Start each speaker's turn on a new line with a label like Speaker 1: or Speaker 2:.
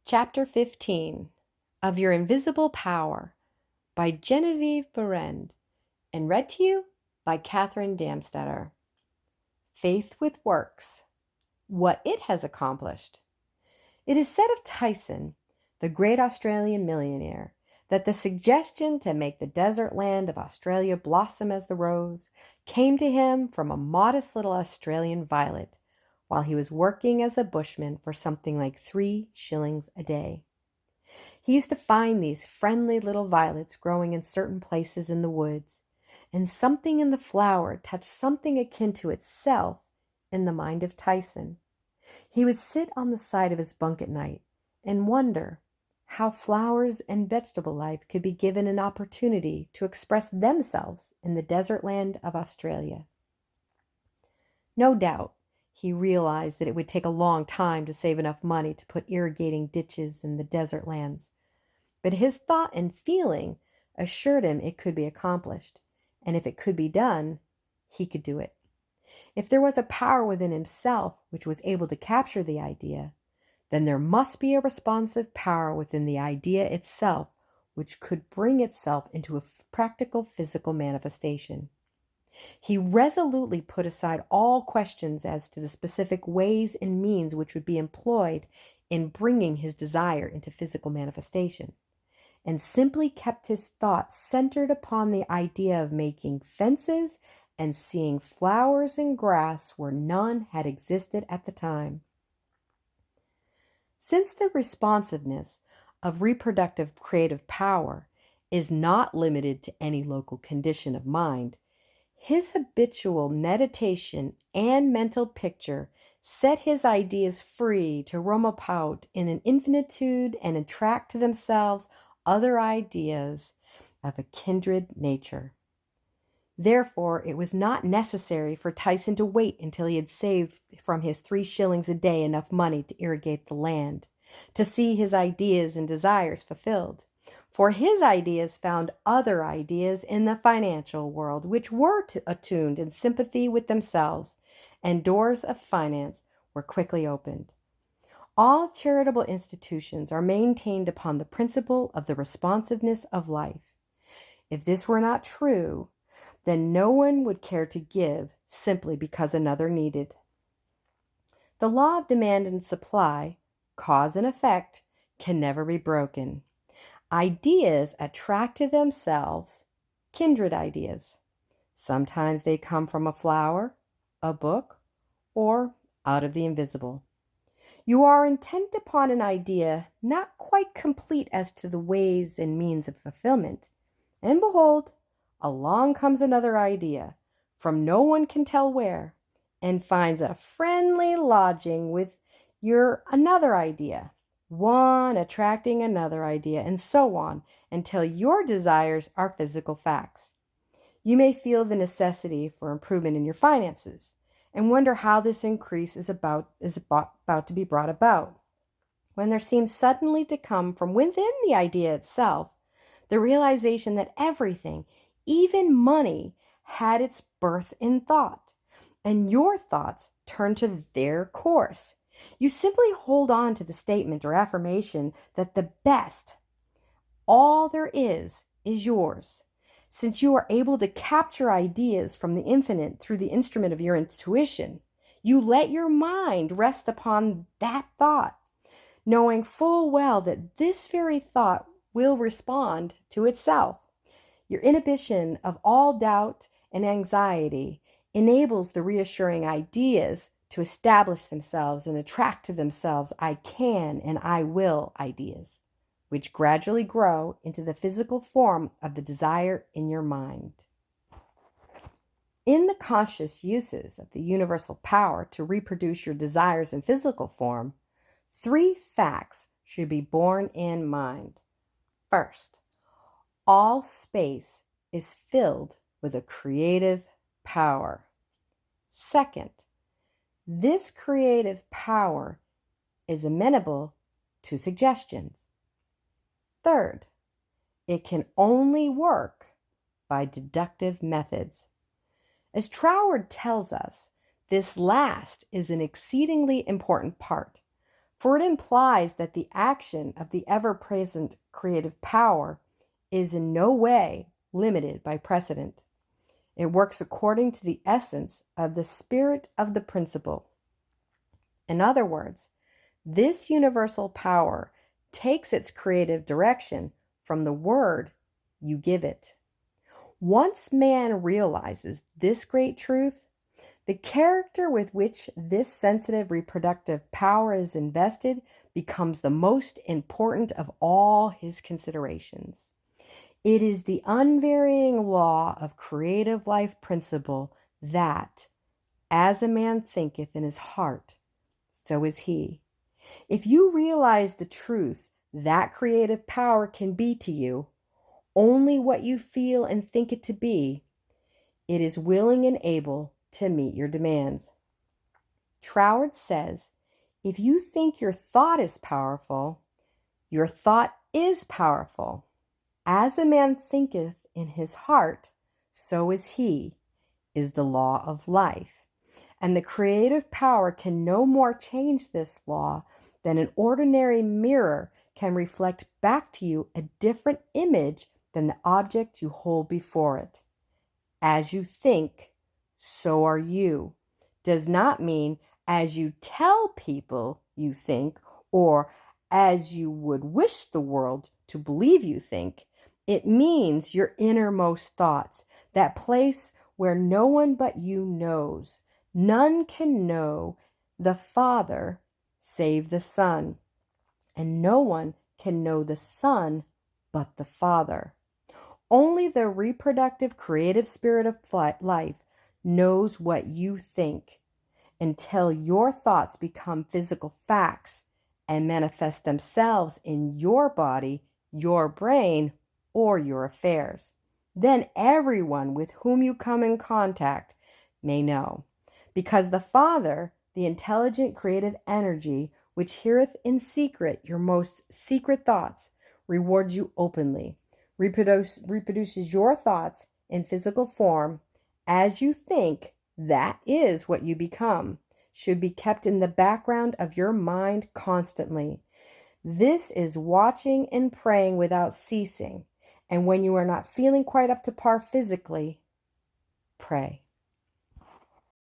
Speaker 1: Chapter 15 of Your Invisible Power by Genevieve Behrend and read to you by Katherine Damstetter. Faith with Works, What It Has Accomplished. It is said of Tyson, the great Australian millionaire, that the suggestion to make the desert land of Australia blossom as the rose came to him from a modest little Australian violet, while he was working as a bushman for something like 3 shillings a day. He used to find these friendly little violets growing in certain places in the woods, and something in the flower touched something akin to itself in the mind of Tyson. He would sit on the side of his bunk at night and wonder how flowers and vegetable life could be given an opportunity to express themselves in the desert land of Australia. No doubt, he realized that it would take a long time to save enough money to put irrigating ditches in the desert lands. But his thought and feeling assured him it could be accomplished, and if it could be done, he could do it. If there was a power within himself which was able to capture the idea, then there must be a responsive power within the idea itself which could bring itself into a practical physical manifestation. He resolutely put aside all questions as to the specific ways and means which would be employed in bringing his desire into physical manifestation, and simply kept his thoughts centered upon the idea of making fences and seeing flowers and grass where none had existed at the time. Since the responsiveness of reproductive creative power is not limited to any local condition of mind, his habitual meditation and mental picture set his ideas free to roam about in an infinitude and attract to themselves other ideas of a kindred nature. Therefore, it was not necessary for Tyson to wait until he had saved from his 3 shillings a day enough money to irrigate the land, to see his ideas and desires fulfilled. For his ideas found other ideas in the financial world which were attuned in sympathy with themselves, and doors of finance were quickly opened. All charitable institutions are maintained upon the principle of the responsiveness of life. If this were not true, then no one would care to give simply because another needed. The law of demand and supply, cause and effect, can never be broken. Ideas attract to themselves kindred ideas. Sometimes they come from a flower, a book, or out of the invisible. You are intent upon an idea not quite complete as to the ways and means of fulfillment, and behold, along comes another idea, from no one can tell where, and finds a friendly lodging with your another idea, one attracting another idea, and so on, until your desires are physical facts. You may feel the necessity for improvement in your finances, and wonder how this increase is about to be brought about, when there seems suddenly to come from within the idea itself the realization that everything, even money, had its birth in thought, and your thoughts turn to their course. You simply hold on to the statement or affirmation that the best, all there is yours. Since you are able to capture ideas from the infinite through the instrument of your intuition, you let your mind rest upon that thought, knowing full well that this very thought will respond to itself. Your inhibition of all doubt and anxiety enables the reassuring ideas to establish themselves and attract to themselves I can and I will ideas, which gradually grow into the physical form of the desire in your mind. In the conscious uses of the universal power to reproduce your desires in physical form, 3 facts should be borne in mind. First, all space is filled with a creative power. Second, this creative power is amenable to suggestions. Third, it can only work by deductive methods. As Troward tells us, this last is an exceedingly important part, For it implies that the action of the ever-present creative power is in no way limited by precedent. It works according to the essence of the spirit of the principle. In other words, this universal power takes its creative direction from the word you give it. Once man realizes this great truth, the character with which this sensitive reproductive power is invested becomes the most important of all his considerations. It is the unvarying law of creative life principle that, as a man thinketh in his heart, so is he. If you realize the truth that creative power can be to you, only what you feel and think it to be, it is willing and able to meet your demands. Troward says, if you think your thought is powerful, your thought is powerful. As a man thinketh in his heart, so is he, is the law of life. And the creative power can no more change this law than an ordinary mirror can reflect back to you a different image than the object you hold before it. As you think, so are you, does not mean as you tell people you think, or as you would wish the world to believe you think. It means your innermost thoughts, that place where no one but you knows. None can know the Father save the Son, and no one can know the Son but the Father. Only the reproductive creative spirit of life knows what you think until your thoughts become physical facts and manifest themselves in your body, your brain, or your affairs. Then everyone with whom you come in contact may know. Because the Father, the intelligent creative energy, which heareth in secret your most secret thoughts, rewards you openly, reproduces your thoughts in physical form. As you think, that is what you become, should be kept in the background of your mind constantly. This is watching and praying without ceasing. And when you are not feeling quite up to par physically, pray.